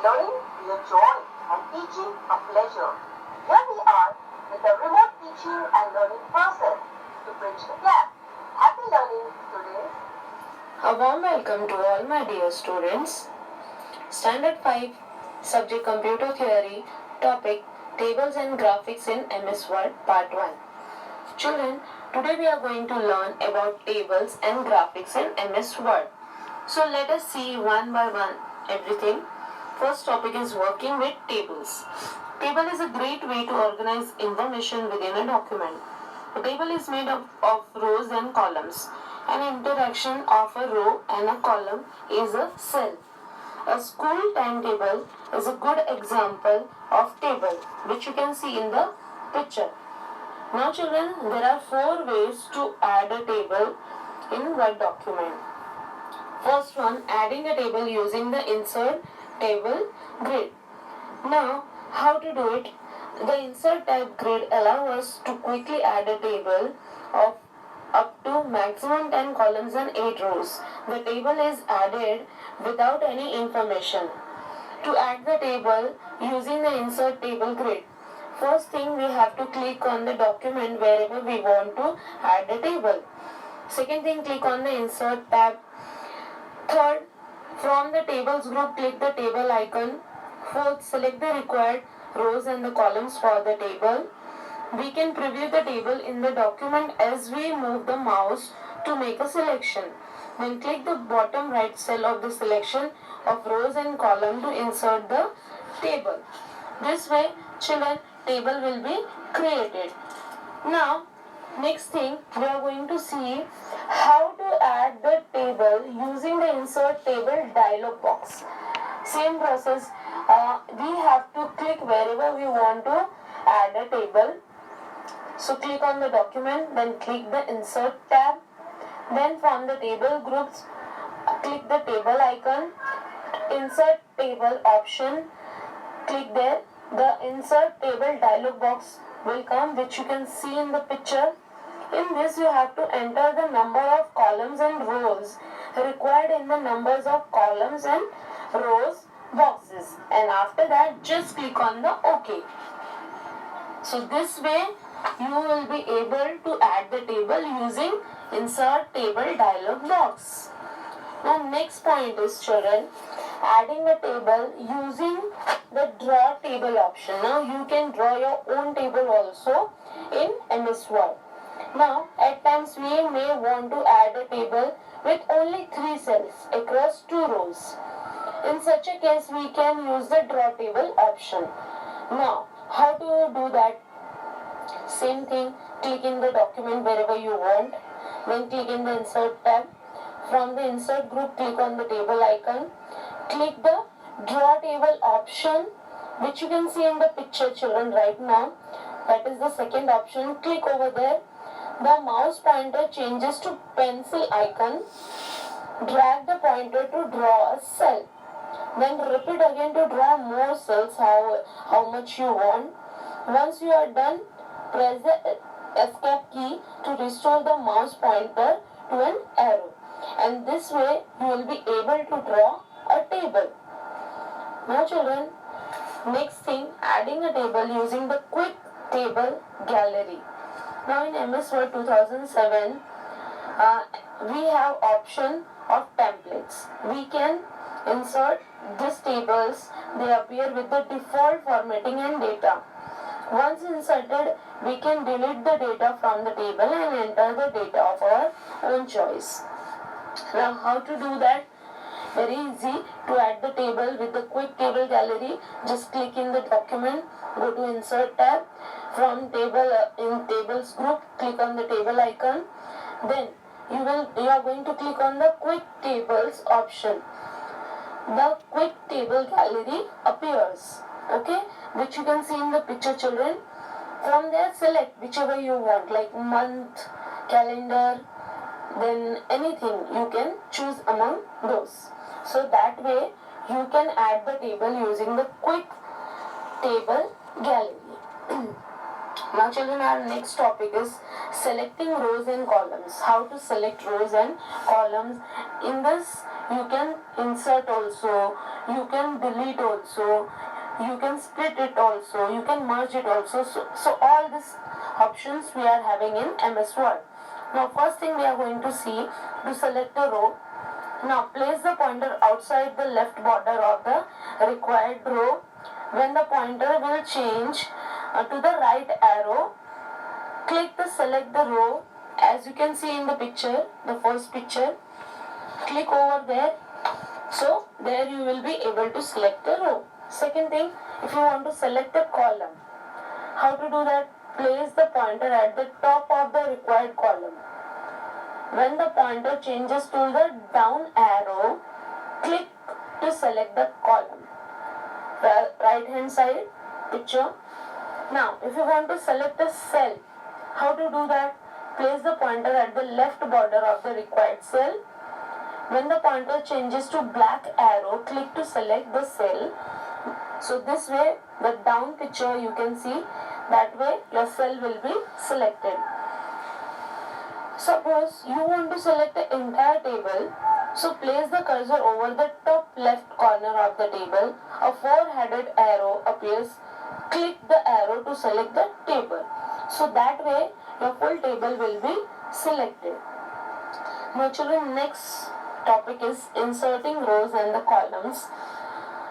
learning be a joy and teaching a pleasure. Here we are with the remote teaching and learning process to bridge the gap. Happy learning today. A warm welcome to all my dear students. Standard 5, subject Computer Theory, topic Tables and Graphics in MS Word, part 1. Children, today we are going to learn about tables and graphics in MS Word. So let us see one by one everything. First topic is working with tables. Table is a great way to organize information within a document. A table is made up of rows and columns. An interaction of a row and a column is a cell. A school timetable is a good example of table, which you can see in the picture. Now children, there are 4 ways to add a table in Word document. First one, adding a table using the insert table grid. Now, how to do it? The insert type grid allows us to quickly add a table of up to maximum 10 columns and 8 rows. The table is added without any information. To add the table using the insert table grid, first thing we have to click on the document wherever we want to add the table. Second thing, click on the insert tab. Third, from the tables group, click the table icon. Fourth, select the required rows and the columns for the table. We can preview the table in the document as we move the mouse to make a selection. Then click the bottom right cell of the selection of rows and column to insert the table. This way, children, table will be created. Now, next thing, we are going to see how to add the table using the insert table dialog box. Same process, we have to click wherever we want to add a table. So click on the document, then click the insert tab. Then from the table groups, click the table icon, insert table option, click there. The insert table dialog box will come, which you can see in the picture. In this you have to enter the number of columns and rows required in the numbers of columns and rows boxes, and after that just click on the OK. So this way you will be able to add the table using insert table dialog box. Now next point is, children, adding a table using the draw table option. Now you can draw your own table also in MS Word. Now at times we may want to add a table with only 3 cells across 2 rows. In such a case we can use the draw table option. Now how to do that? Same thing, click in the document wherever you want, then click in the insert tab. From the insert group, click on the table icon, click the draw table option, which you can see in the picture, children, right now. That is the second option. Click over there. The mouse pointer changes to pencil icon. Drag the pointer to draw a cell. Then repeat again to draw more cells, how much you want. Once you are done, press the escape key to restore the mouse pointer to an arrow. And this way you will be able to draw a table. Now children, next thing, adding a table using the quick table gallery. Now in MS Word 2007, we have option of templates. We can insert these tables. They appear with the default formatting and data. Once inserted, we can delete the data from the table and enter the data of our own choice. Now how to do that? Very easy. To add the table with the quick table gallery, just click in the document, go to insert tab. From table in tables group, click on the table icon. Then you are going to click on the quick tables option. The quick table gallery appears, okay, which you can see in the picture, children. From there select whichever you want, like month, calendar, then anything you can choose among those. So that way you can add the table using the quick table gallery. Now children, our next topic is selecting rows and columns. How to select rows and columns. In this you can insert also, you can delete also, you can split it also, you can merge it also. So all these options we are having in MS Word. Now first thing we are going to see, to select a row. Now place the pointer outside the left border of the required row. When the pointer will change to the right arrow, click the select the row. As you can see in the picture, the first picture, click over there. So there you will be able to select the row. Second thing, if you want to select a column, how to do that? Place the pointer at the top of the required column. When the pointer changes to the down arrow, click to select the column. Right hand side picture. Now if you want to select a cell, how to do that? Place the pointer at the left border of the required cell. When the pointer changes to black arrow, click to select the cell. So this way, the down picture you can see, that way your cell will be selected. Suppose you want to select the entire table, so place the cursor over the top left corner of the table. A four-headed arrow appears. Click the arrow to select the table. So that way your full table will be selected. Now children, next topic is inserting rows and the columns.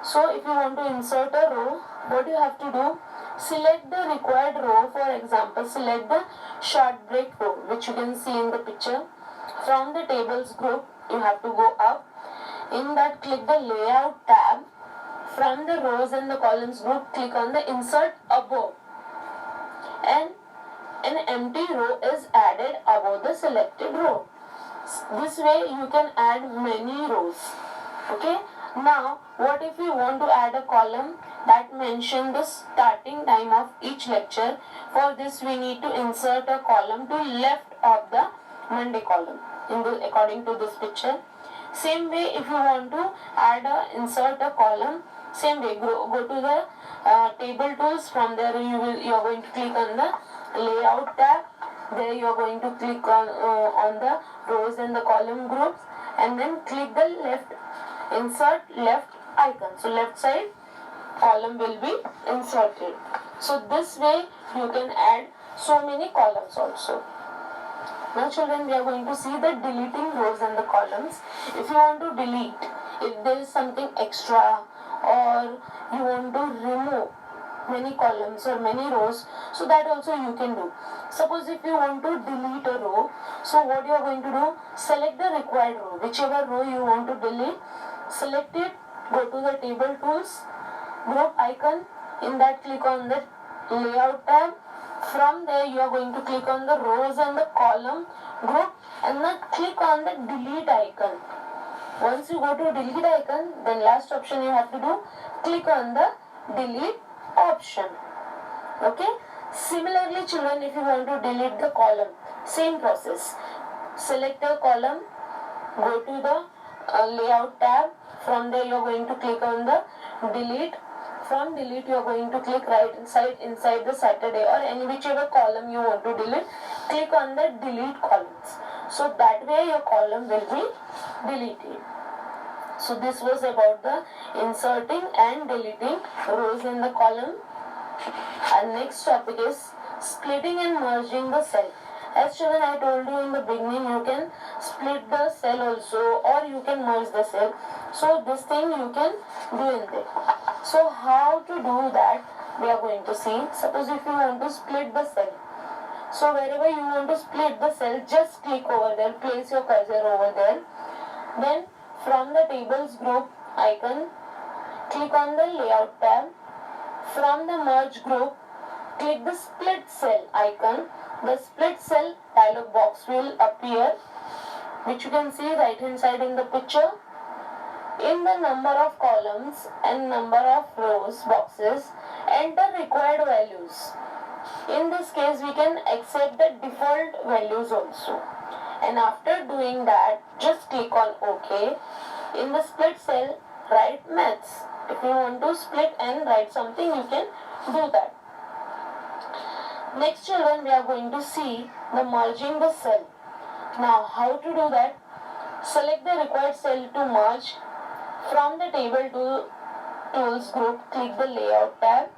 So if you want to insert a row, what you have to do? Select the required row. For example, select the short break row, which you can see in the picture. From the tables group, you have to go up. In that, click the layout tab. From the rows and the columns group, click on the insert above. And an empty row is added above the selected row. This way you can add many rows. Okay. Now, what if you want to add a column that mentions the starting time of each lecture? For this, we need to insert a column to left of the Monday column according to this picture. Same way, if you want to insert a column, same way, go to the table tools. From there, you are going to click on the layout tab. There you are going to click on the rows and the column groups, and then click the left insert left icon. So left side column will be inserted. So this way you can add so many columns also. Now children, we are going to see the deleting rows and the columns. If you want to delete, if there is something extra, or you want to remove many columns or many rows, so that also you can do. Suppose if you want to delete a row, so what you are going to do? Select the required row, whichever row you want to delete. Select it, go to the table tools, group icon. In that, click on the layout tab. From there, you are going to click on the rows and the column group, and then click on the delete icon. Once you go to delete icon, then last option you have to do, click on the delete option. Okay. Similarly, children, if you want to delete the column, same process. Select a column, go to the layout tab. From there you are going to click on the delete. From delete you are going to click right inside the Saturday or any whichever column you want to delete. Click on the delete columns. So that way your column will be deleted. So this was about the inserting and deleting rows in the column. Our next topic is splitting and merging the cell. As children, I told you in the beginning, you can split the cell also, or you can merge the cell. So this thing you can do in there. So how to do that, we are going to see. Suppose if you want to split the cell. So wherever you want to split the cell, just click over there, place your cursor over there. Then from the tables group icon, click on the layout tab. From the merge group, click the split cell icon. The split cell dialog box will appear, which you can see right hand side in the picture. In the number of columns and number of rows boxes, enter required values. In this case, we can accept the default values also. And after doing that, just click on OK. In the split cell, write maths. If you want to split and write something, you can do that. Next children, we are going to see the merging the cell. Now how to do that? Select the required cell to merge. From the table tools group, click the layout tab.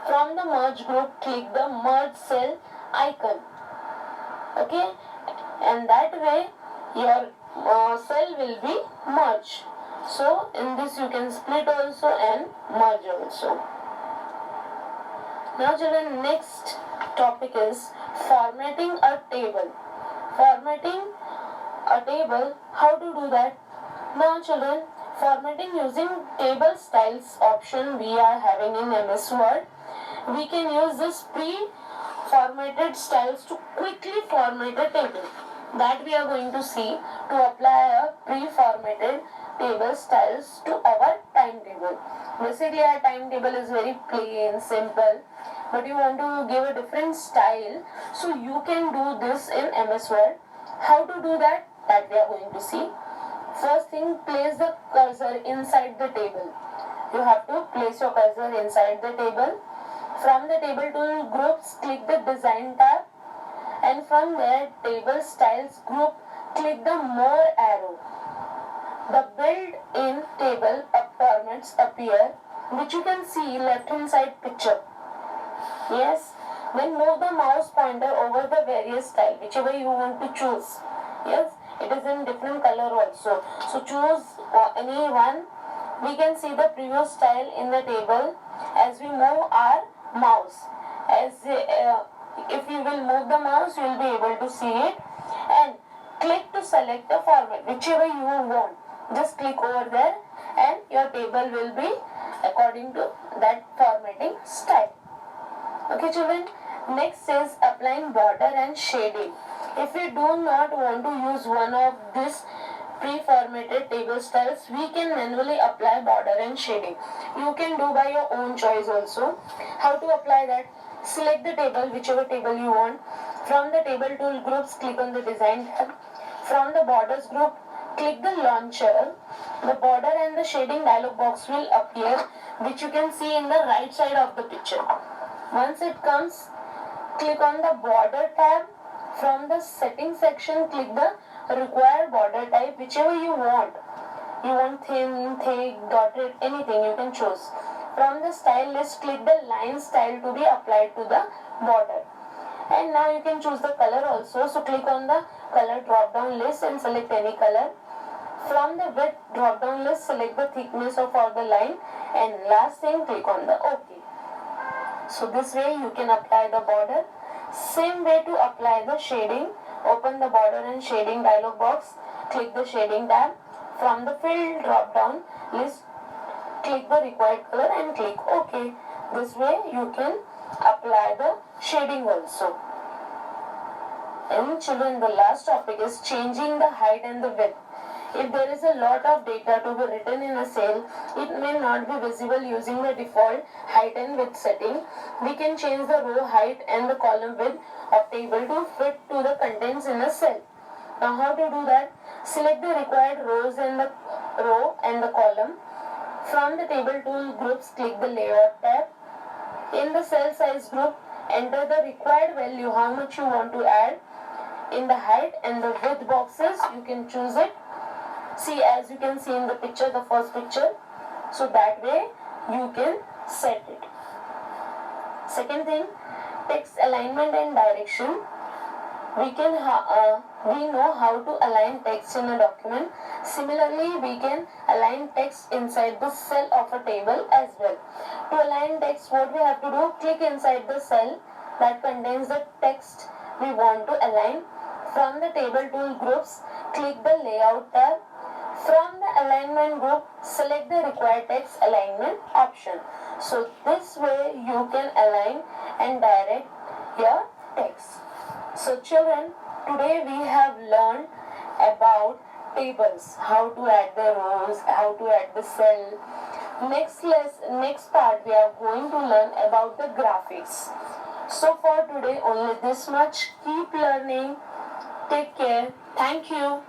From the merge group, click the merge cell icon. Okay, and that way your cell will be merged. So in this you can split also and merge also. Now children, next topic is formatting a table. Formatting a table, how to do that? Now children, formatting using table styles option we are having in MS Word. We can use this pre-formatted styles to quickly format a table. That we are going to see to apply a pre-formatted table styles to our timetable. Basically our timetable is very plain, simple, but you want to give a different style, so you can do this in MS Word. How to do that? That we are going to see. First thing, place the cursor inside the table. You have to place your cursor inside the table. From the table tool groups, click the design tab, and from there table styles group, click the more arrow. The built-in table formats appear, which you can see left hand side picture. Yes, then move the mouse pointer over the various style, whichever you want to choose. Yes, it is in different color also. So choose any one. We can see the previous style in the table as we move our mouse. As if you will move the mouse, you will be able to see it. And click to select the format, whichever you want. Just click over there, and your table will be according to that formatting style. Okay children, next is applying border and shading. If we do not want to use one of these pre-formatted table styles, we can manually apply border and shading. You can do by your own choice also. How to apply that? Select the table, whichever table you want. From the table tool groups, click on the design tab. From the borders group, click the launcher. The border and the shading dialog box will appear, which you can see in the right side of the picture. Once it comes, click on the border tab. From the settings section, click the required border type, whichever you want. You want thin, thick, dotted, anything you can choose. From the style list, click the line style to be applied to the border. And now you can choose the color also. So click on the color drop down list and select any color. From the width drop down list, select the thickness of all the line, and last thing, click on the OK. So this way you can apply the border. Same way to apply the shading. Open the border and shading dialog box. Click the shading tab. From the fill drop down list, click the required color and click OK. This way you can apply the shading also. And children, the last topic is changing the height and the width. If there is a lot of data to be written in a cell, it may not be visible using the default height and width setting. We can change the row height and the column width of table to fit to the contents in a cell. Now how to do that? Select the required rows and the row and the column. From the table tool groups, click the layout tab. In the cell size group, enter the required value, how much you want to add. In the height and the width boxes, you can choose it. See, as you can see in the picture, the first picture. So that way you can set it. Second thing, text alignment and direction. We know how to align text in a document. Similarly, we can align text inside the cell of a table as well. To align text, what we have to do? Click inside the cell that contains the text we want to align. From the table tool groups, click the layout tab. From the alignment group, select the required text alignment option. So this way you can align and direct your text. So children, today we have learned about tables, how to add the rows, how to add the cell. Next part we are going to learn about the graphics. So for today only this much. Keep learning. Take care. Thank you.